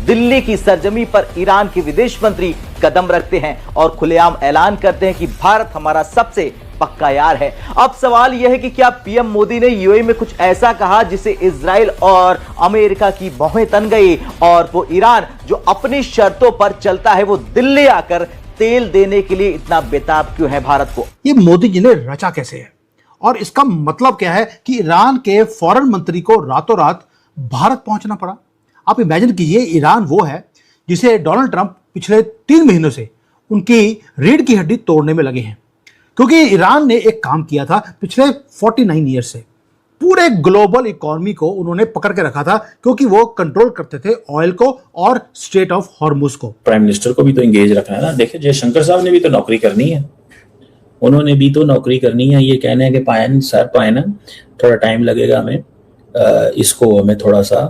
दिल्ली की सरजमी पर ईरान के विदेश मंत्री कदम रखते हैं और खुलेआम ऐलान करते हैं कि भारत हमारा सबसे पक्का यार है। अब सवाल यह है कि क्या पीएम मोदी ने यूएई में कुछ ऐसा कहा जिसे इजराइल और अमेरिका की भौहें तन गई और वो ईरान जो अपनी शर्तों पर चलता है वो दिल्ली आकर तेल देने के लिए इतना बेताब क्यों है भारत को? ये मोदी जी ने रचा कैसे है और इसका मतलब क्या है कि ईरान के फॉरेन मंत्री को रातों रात भारत पहुंचना पड़ा? आप इमेजिन कीजिए, ईरान वो है जिसे डोनाल्ड ट्रंप पिछले 3 महीनों से उनकी रीढ़ की हड्डी तोड़ने में लगे हैं, क्योंकि ईरान ने एक काम किया था पिछले 49 ईयर से। पूरे ग्लोबल इकोनॉमी को उन्होंने पकड़ के रखा था क्योंकि वो कंट्रोल करते थे ऑयल को और स्ट्रेट ऑफ हॉर्मुज को। प्राइम मिनिस्टर को भी तो एंगेज रखना है ना। देखिए, जयशंकर साहब ने भी तो नौकरी करनी है, उन्होंने भी तो नौकरी करनी है। ये कहने हैं कि पायन ना थोड़ा टाइम लगेगा हमें, इसको हमें थोड़ा सा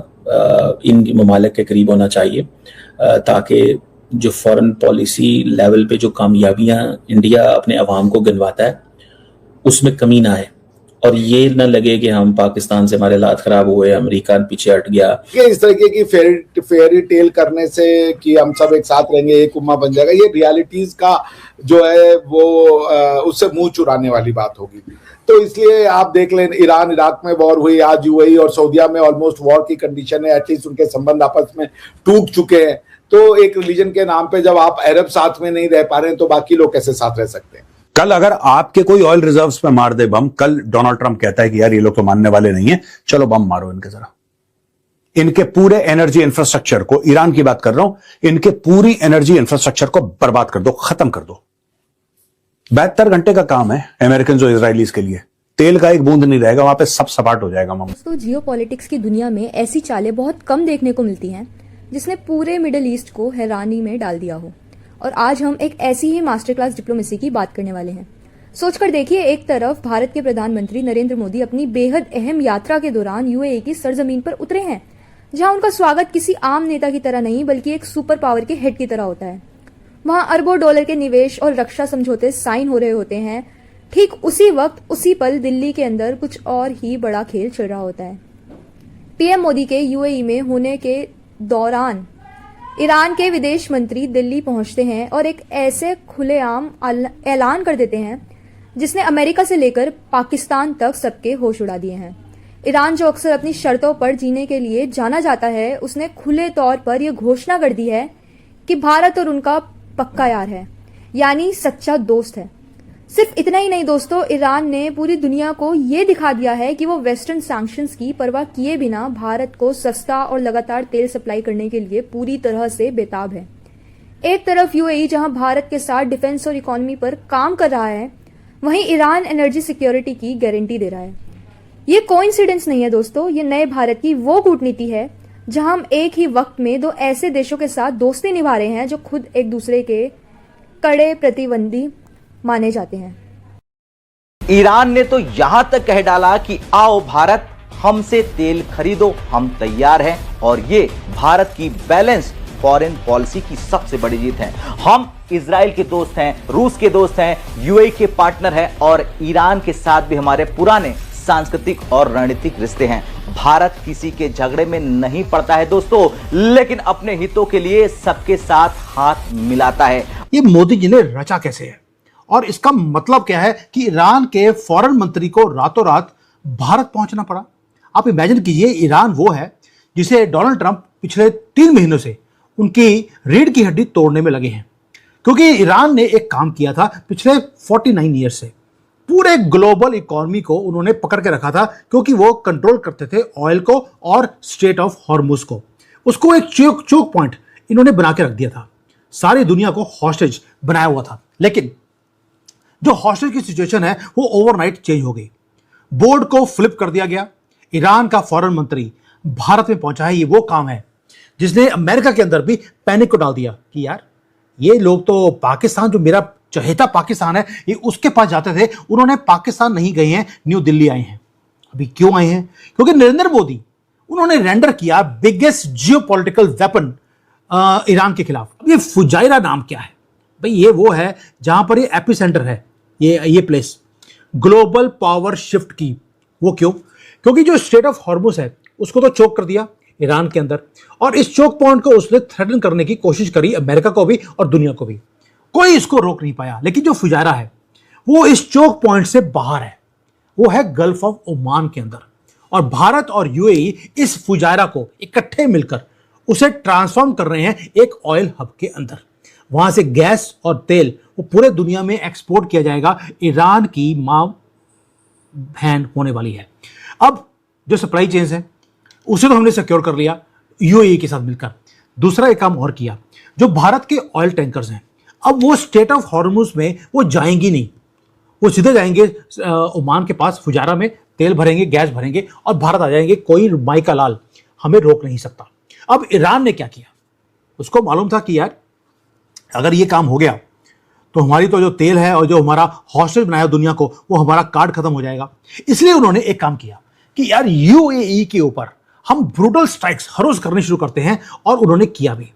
इन ममालिक के करीब होना चाहिए ताकि जो फॉरेन पॉलिसी लेवल पे जो कामयाबियां इंडिया अपने अवाम को गिनवाता है उसमें कमी ना आए और ये ना लगे कि हम पाकिस्तान से हमारे हालात खराब हुए, अमेरिका पीछे हट गया। इस तरीके की फेरी टेल करने से कि हम सब एक साथ रहेंगे, एक उम्मा बन जाएगा, ये रियलिटीज का जो है वो उससे मुंह चुराने वाली बात होगी। तो इसलिए आप देख लें, ईरान इराक में वॉर हुई, आज यूएई और सऊदीया में ऑलमोस्ट वॉर की कंडीशन है, एटलीस्ट उनके संबंध आपस में टूट चुके हैं। तो एक रिलीजन के नाम पे जब आप अरब साथ में नहीं रह पा रहे हैं तो बाकी लोग कैसे साथ रह सकते हैं? कल अगर आपके कोई ऑयल रिजर्व्स पे मार दे बम, कल डोनाल्ड ट्रंप कहता है कि यार ये लोग तो मानने वाले नहीं है, चलो बम मारो इनके जरा। इनके पूरे एनर्जी इंफ्रास्ट्रक्चर को, ईरान की बात कर रहा हूं, इनके पूरी एनर्जी इंफ्रास्ट्रक्चर को बर्बाद कर दो, खत्म कर दो। 72 घंटे का काम है अमेरिकन और इजरायलीज के लिए। तेल का एक बूंद नहीं रहेगा वहां पे, सब सपाट हो जाएगा। दोस्तों, जियोपॉलिटिक्स की दुनिया में ऐसी चालें बहुत कम देखने को मिलती हैं जिसने पूरे मिडिल ईस्ट को हैरानी में डाल दिया हो। और आज हम एक ऐसी ही मास्टर क्लास डिप्लोमेसी की बात करने वाले हैं। सोचकर देखिए, एक तरफ भारत के प्रधानमंत्री नरेंद्र मोदी अपनी बेहद अहम यात्रा के दौरान यूएई की सरजमीन पर उतरे हैं, जहां उनका स्वागत किसी आम नेता की तरह नहीं बल्कि एक सुपर पावर के हेड की तरह होता है। वहां अरबों डॉलर के निवेश और रक्षा समझौते साइन हो रहे होते हैं। ठीक उसी वक्त उसी पल दिल्ली के अंदर कुछ और ही बड़ा खेल चल रहा होता है। पीएम मोदी के यूएई में होने के दौरान ईरान के विदेश मंत्री दिल्ली पहुंचते हैं और एक ऐसे खुलेआम ऐलान कर देते हैं जिसने अमेरिका से लेकर पाकिस्तान तक सबके होश उड़ा दिए हैं। ईरान जो अक्सर अपनी शर्तों पर जीने के लिए जाना जाता है, उसने खुले तौर पर यह घोषणा कर दी है कि भारत और उनका पक्का यार है, यानी सच्चा दोस्त है। सिर्फ इतना ही नहीं दोस्तों, ईरान ने पूरी दुनिया को ये दिखा दिया है कि वो वेस्टर्न सैंक्शंस की परवाह किए बिना भारत को सस्ता और लगातार तेल सप्लाई करने के लिए पूरी तरह से बेताब है। एक तरफ यूएई जहां भारत के साथ डिफेंस और इकोनॉमी पर काम कर रहा है, वहीं ईरान एनर्जी सिक्योरिटी की गारंटी दे रहा है। ये कोइंसिडेंस नहीं है दोस्तों, ये नए भारत की वो कूटनीति है जहां हम एक ही वक्त में दो ऐसे देशों के साथ दोस्ती निभा रहे हैं जो खुद एक दूसरे के कड़े प्रतिद्वंदी माने जाते हैं। ईरान ने तो यहां तक कह डाला कि आओ भारत, हमसे तेल खरीदो, हम तैयार हैं। और ये भारत की बैलेंस फॉरेन पॉलिसी की सबसे बड़ी जीत है। हम इजराइल के दोस्त हैं, रूस के दोस्त हैं, यूएई के पार्टनर हैं और ईरान के साथ भी हमारे पुराने सांस्कृतिक और रणनीतिक रिश्ते हैं। भारत किसी के झगड़े में नहीं पड़ता है दोस्तों, लेकिन अपने हितों के लिए सबके साथ हाथ मिलाता है। ये मोदी जी ने रचा कैसे है और इसका मतलब क्या है कि ईरान के फॉरेन मंत्री को रातों रात भारत पहुंचना पड़ा? आप इमेजिन कीजिए, ईरान वो है जिसे डोनाल्ड ट्रंप पिछले 3 महीनों से उनकी रीढ़ की हड्डी तोड़ने में लगे हैं, क्योंकि ईरान ने एक काम किया था पिछले 49 ईयर से। पूरे ग्लोबल इकोनॉमी को उन्होंने पकड़ के रखा था क्योंकि वो कंट्रोल करते थे ऑयल को और स्ट्रेट ऑफ हॉर्मुज को। उसको एक चोक पॉइंट इन्होंने बना के रख दिया था, सारी दुनिया को हॉस्टेज बनाया हुआ था। लेकिन जो हॉस्टेज की सिचुएशन है वो ओवरनाइट चेंज हो गई, बोर्ड को फ्लिप कर दिया गया। ईरान का फॉरेन मंत्री भारत में पहुंचा है। ये वो काम है जिसने अमेरिका के अंदर भी पैनिक को डाल दिया कि यार ये लोग तो पाकिस्तान, जो मेरा चहेता पाकिस्तान है, ये उसके पास जाते थे, उन्होंने पाकिस्तान नहीं गए हैं, न्यू दिल्ली आए हैं। अभी क्यों आए हैं? क्योंकि नरेंद्र मोदी, उन्होंने रेंडर किया बिगेस्ट जियोपॉलिटिकल वेपन ईरान के खिलाफ। ये फुजाइरा नाम क्या है भाई? ये वो है जहां पर ये एपिसेंटर है, ये प्लेस ग्लोबल पावर शिफ्ट की। वो क्यों? क्योंकि जो स्ट्रेट ऑफ हॉर्मुज है उसको तो चोक कर दिया, ईरान के अंदर, और इस चोक पॉइंट को उसने थ्रेटन करने की कोशिश करी अमेरिका को भी और दुनिया को भी। कोई इसको रोक नहीं पाया। लेकिन जो फुजायरा है वो इस चोक पॉइंट से बाहर है, वो है गल्फ ऑफ ओमान के अंदर, और भारत और यूएई इस फुजायरा को इकट्ठे मिलकर उसे ट्रांसफॉर्म कर रहे हैं एक ऑयल हब के अंदर। वहां से गैस और तेल वो पूरे दुनिया में एक्सपोर्ट किया जाएगा। ईरान की मां बहन होने वाली है। अब जो सप्लाई चेन्स है उसे तो हमने सिक्योर कर लिया यूएई के साथ मिलकर। दूसरा एक काम और किया, जो भारत के ऑयल टैंकर्स हैं अब वो स्टेट ऑफ हॉर्मुज में वो जाएंगी नहीं, वो सीधे जाएंगे ओमान के पास, फुजायरा में तेल भरेंगे, गैस भरेंगे और भारत आ जाएंगे। कोई माई का लाल हमें रोक नहीं सकता। अब ईरान ने क्या किया, उसको मालूम था कि यार अगर ये काम हो गया तो हमारी तो जो तेल है और जो हमारा हॉस्टेज बनाया दुनिया को, वो हमारा कार्ड खत्म हो जाएगा। इसलिए उन्होंने एक काम किया कि यार यूएई के ऊपर हम ब्रूटल स्ट्राइक्स हर रोज करने शुरू करते हैं, और उन्होंने किया भी।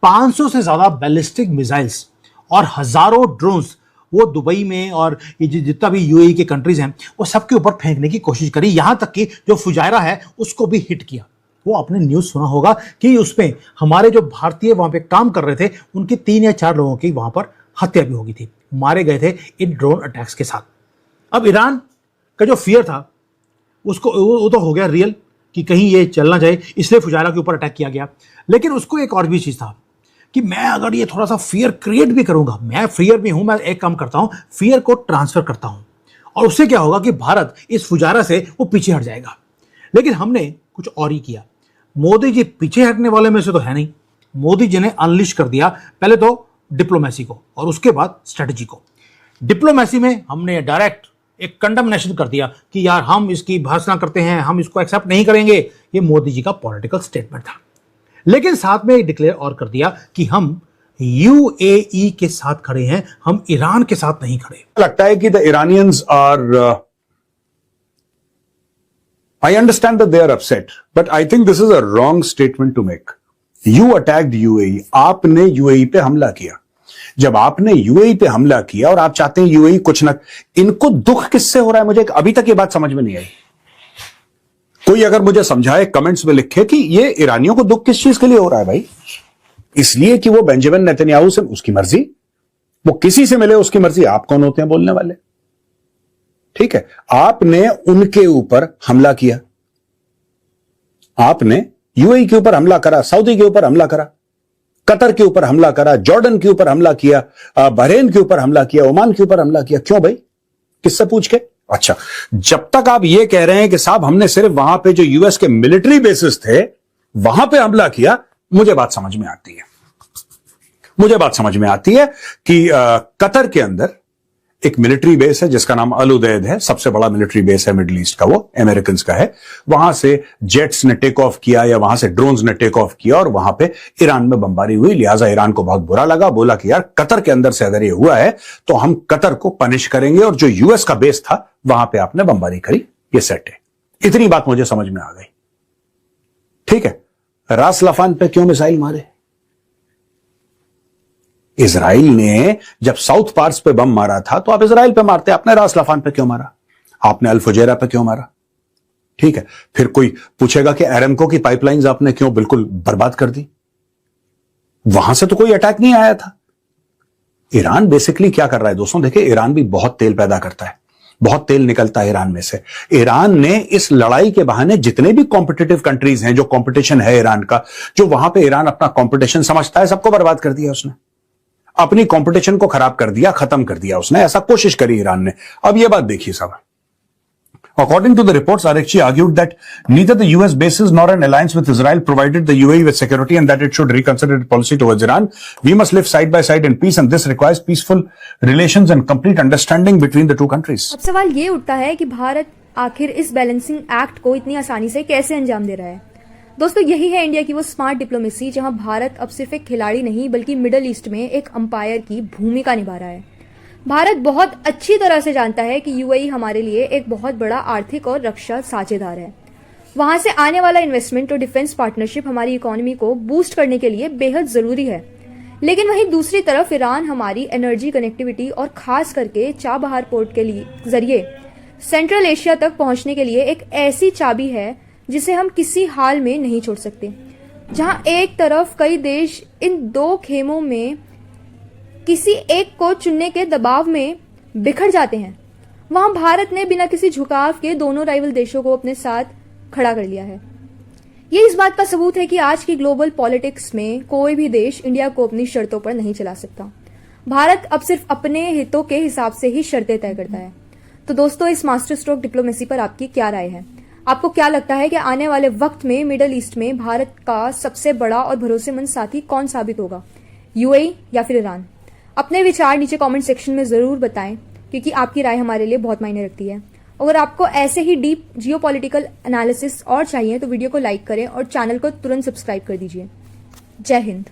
500 से ज्यादा बैलिस्टिक मिसाइल्स और हजारों ड्रोन्स वो दुबई में और ये जितना भी यूएई के कंट्रीज हैं वो सबके ऊपर फेंकने की कोशिश करी। यहां तक कि जो फुजायरा है उसको भी हिट किया। वो आपने न्यूज सुना होगा कि उसमें हमारे जो भारतीय वहां पे काम कर रहे थे उनके 3 या 4 लोगों की वहां पर हत्या भी हो गई थी, मारे गए थे इन ड्रोन अटैक्स के साथ। अब ईरान का जो फियर था उसको वो तो हो गया रियल कि कहीं ये चलना जाए, इसलिए फुजायरा के ऊपर अटैक किया गया। लेकिन उसको एक और भी चीज था कि मैं अगर ये थोड़ा सा फियर क्रिएट भी करूंगा, मैं फियर भी हूं, मैं एक काम करता हूं, फियर को ट्रांसफर करता हूं, और उससे क्या होगा कि भारत इस फुजायरा से वो पीछे हट जाएगा। लेकिन हमने कुछ और ही किया। मोदी जी पीछे हटने वाले में से तो है नहीं। मोदी जी ने अनलिश कर दिया पहले तो डिप्लोमेसी को और उसके बाद स्ट्रेटजी को। डिप्लोमेसी में हमने डायरेक्ट एक कंडमनेशन कर दिया कि यार हम इसकी भर्त्सना करते हैं, हम इसको एक्सेप्ट नहीं करेंगे। ये मोदी जी का पॉलिटिकल स्टेटमेंट था। लेकिन साथ में एक डिक्लेयर और कर दिया कि हम यूएई के साथ खड़े हैं, हम ईरान के साथ नहीं खड़े। लगता है कि the Iranians are I understand that they are upset, but I think this is a wrong statement to make. You attacked UAE. आपने UAE पे हमला किया। जब आपने UAE पे हमला किया और आप चाहते हैं UAE कुछ ना, इनको दुख किससे हो रहा है? मुझे अभी तक ये बात समझ में नहीं आई। कोई अगर मुझे समझाए, कमेंट्स में लिखे कि ये ईरानियों को दुख किस चीज के लिए हो रहा है भाई? इसलिए कि वो बेंजामिन नेतन्याहू से, उसकी मर्जी, वो किसी से मिले उसकी मर्जी। आप कौन होते हैं बोलने वाले? ठीक है, आपने उनके ऊपर हमला किया, आपने यूएई के ऊपर हमला करा, सऊदी के ऊपर हमला करा, कतर के ऊपर हमला करा, जॉर्डन के ऊपर हमला किया, बहरेन के ऊपर हमला किया, ओमान के ऊपर हमला किया। क्यों भाई? किससे पूछ के? अच्छा, जब तक आप ये कह रहे हैं कि साहब हमने सिर्फ वहां पे जो यूएस के मिलिट्री बेसिस थे वहां पे हमला किया, मुझे बात समझ में आती है। मुझे बात समझ में आती है कि कतर के अंदर एक मिलिट्री बेस है जिसका नाम अल उदैद है, सबसे बड़ा मिलिट्री बेस है मिडिल ईस्ट का, वो अमेरिकन का है। वहां से जेट्स ने टेक ऑफ किया या वहां से ड्रोन्स ने टेक ऑफ किया और वहां पे ईरान में बमबारी हुई। लिहाजा ईरान को बहुत बुरा लगा, बोला कि यार कतर के अंदर से अगर ये हुआ है तो हम कतर को पनिश करेंगे, और जो यूएस का बेस था वहां पे आपने बमबारी करी, ये सेट है। इतनी बात मुझे समझ में आ गई। ठीक है, रास लफान पे क्यों मिसाइल मारे? इजराइल ने जब साउथ पार्स पे बम मारा था तो आप इजराइल पे मारते, आपने रास लफान पे क्यों मारा? आपने अल फुजैरा पे क्यों मारा? ठीक है, फिर कोई पूछेगा कि एरामको की पाइपलाइंस आपने क्यों बिल्कुल बर्बाद कर दी? वहां से तो कोई अटैक नहीं आया था। ईरान बेसिकली क्या कर रहा है दोस्तों? देखिए, ईरान भी बहुत तेल पैदा करता है, बहुत तेल निकलता है ईरान में से। ईरान ने इस लड़ाई के बहाने जितने भी कॉम्पिटिटिव कंट्रीज हैं, जो कॉम्पिटिशन है ईरान का, जो वहां पे ईरान अपना कॉम्पिटिशन समझता है, सबको बर्बाद कर दिया उसने। अपनी कंपटीशन को खराब कर दिया, खत्म कर दिया उसने। ऐसा कोशिश करी ईरान ने। अब ये बात देखिए साहब, according to the reports, Araghchi argued that neither the US bases nor an alliance with Israel provided the UAE with security and that it should reconsider its policy towards Iran. We must live side by side in peace and this requires peaceful relations and complete understanding between the two countries. अब सवाल ये उठता है कि भारत आखिर इस balancing act को इतनी आसानी से कैसे अंजाम दे रहा है। दोस्तों, यही है इंडिया की वो स्मार्ट डिप्लोमेसी, जहां भारत अब सिर्फ एक खिलाड़ी नहीं बल्कि मिडिल ईस्ट में एक अंपायर की भूमिका निभा रहा है। भारत बहुत अच्छी तरह से जानता है कि यूएई हमारे लिए एक बहुत बड़ा आर्थिक और रक्षा साझेदार है। वहां से आने वाला इन्वेस्टमेंट और डिफेंस पार्टनरशिप हमारी इकोनॉमी को बूस्ट करने के लिए बेहद जरूरी है। लेकिन वहीं दूसरी तरफ ईरान हमारी एनर्जी कनेक्टिविटी और खास करके चाबहार पोर्ट के लिए जरिए सेंट्रल एशिया तक पहुंचने के लिए एक ऐसी चाबी है जिसे हम किसी हाल में नहीं छोड़ सकते। जहां एक तरफ कई देश इन दो खेमों में किसी एक को चुनने के दबाव में बिखर जाते हैं, वहां भारत ने बिना किसी झुकाव के दोनों राइवल देशों को अपने साथ खड़ा कर लिया है। ये इस बात का सबूत है कि आज की ग्लोबल पॉलिटिक्स में कोई भी देश इंडिया को अपनी शर्तों पर नहीं चला सकता। भारत अब सिर्फ अपने हितों के हिसाब से ही शर्तें तय करता है। तो दोस्तों, इस मास्टर स्ट्रोक डिप्लोमेसी पर आपकी क्या राय है? आपको क्या लगता है कि आने वाले वक्त में मिडल ईस्ट में भारत का सबसे बड़ा और भरोसेमंद साथी कौन साबित होगा, यूएई या फिर ईरान? अपने विचार नीचे कमेंट सेक्शन में जरूर बताएं, क्योंकि आपकी राय हमारे लिए बहुत मायने रखती है। अगर आपको ऐसे ही डीप जियोपॉलिटिकल एनालिसिस और चाहिए तो वीडियो को लाइक करें और चैनल को तुरंत सब्सक्राइब कर दीजिए। जय हिंद।